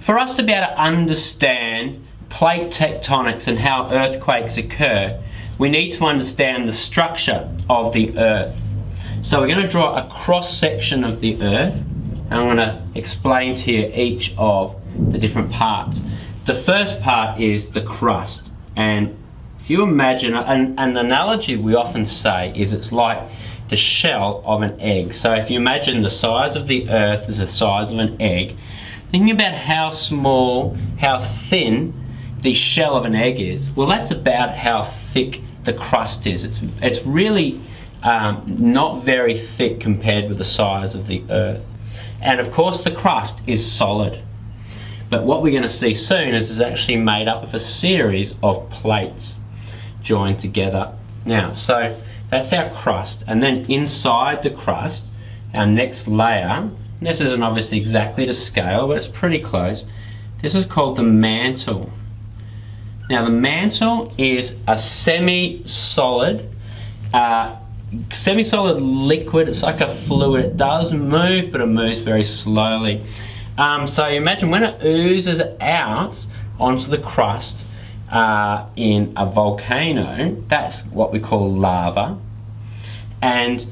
for us to be able to understand plate tectonics and how earthquakes occur, we need to understand the structure of the Earth. So we're going to draw a cross-section of the Earth, and I'm going to explain to you each of the different parts. The first part is the crust, and if you imagine, an analogy we often say is it's like the shell of an egg. So if you imagine the size of the Earth is the size of an egg, thinking about how small, how thin the shell of an egg is, well, that's about how thick the crust is. It's really not very thick compared with the size of the Earth. And of course the crust is solid. But what we're going to see soon is it's actually made up of a series of plates joined together. Now, so that's our crust, and then inside the crust, our next layer, this isn't obviously exactly to scale, but it's pretty close. This is called the mantle. Now the mantle is a semi-solid liquid. It's like a fluid. It does move, but it moves very slowly. So imagine when it oozes out onto the crust in a volcano, that's what we call lava. And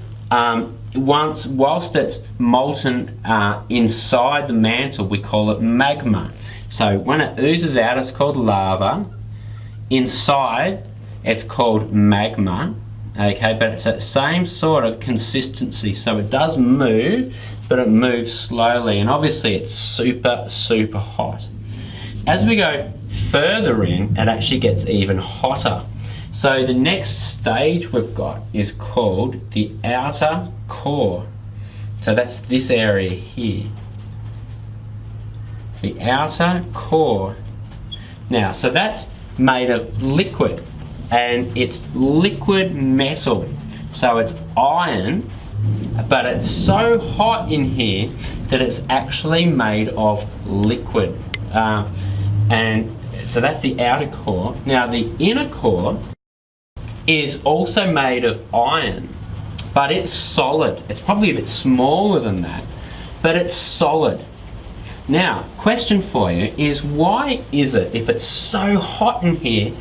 whilst it's molten inside the mantle, we call it magma. So when it oozes out, it's called lava. Inside, it's called magma. Okay, but it's that same sort of consistency. So it does move, but it moves slowly, and obviously it's super, super hot. As we go further in, it actually gets even hotter. So the next stage we've got is called the outer core. So that's this area here. The outer core. Now, so that's made of liquid, and it's liquid metal. So it's iron, but it's so hot in here that it's actually made of liquid. And so that's the outer core. Now the inner core is also made of iron, but it's solid. It's probably a bit smaller than that, but it's solid. Now, question for you is, why is it, if it's so hot in here,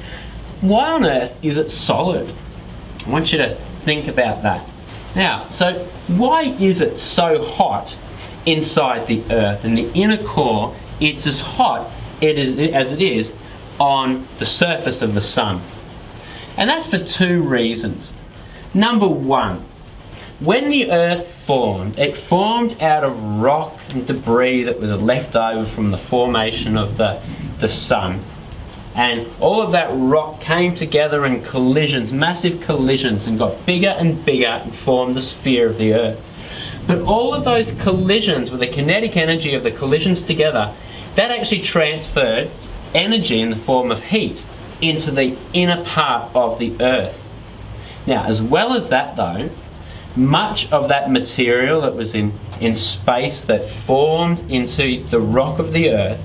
why on earth is it solid? I want you to think about that. Now, so why is it so hot inside the Earth? In the inner core, it's as hot as it is on the surface of the sun. And that's for two reasons. Number one, when the Earth formed, it formed out of rock and debris that was left over from the formation of the sun. And all of that rock came together in collisions, massive collisions, and got bigger and bigger and formed the sphere of the Earth. But all of those collisions, with the kinetic energy of the collisions together, that actually transferred energy in the form of heat into the inner part of the Earth. Now, as well as that though, much of that material that was in space that formed into the rock of the Earth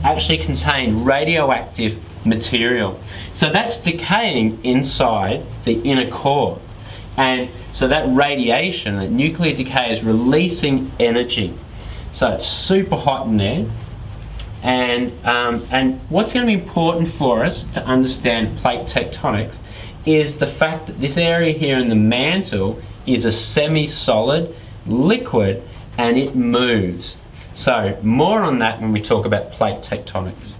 actually contained radioactive material. So that's decaying inside the inner core. And so that radiation, that nuclear decay, is releasing energy. So it's super hot in there. And what's going to be important for us to understand plate tectonics is the fact that this area here in the mantle is a semi-solid liquid, and it moves. So more on that when we talk about plate tectonics.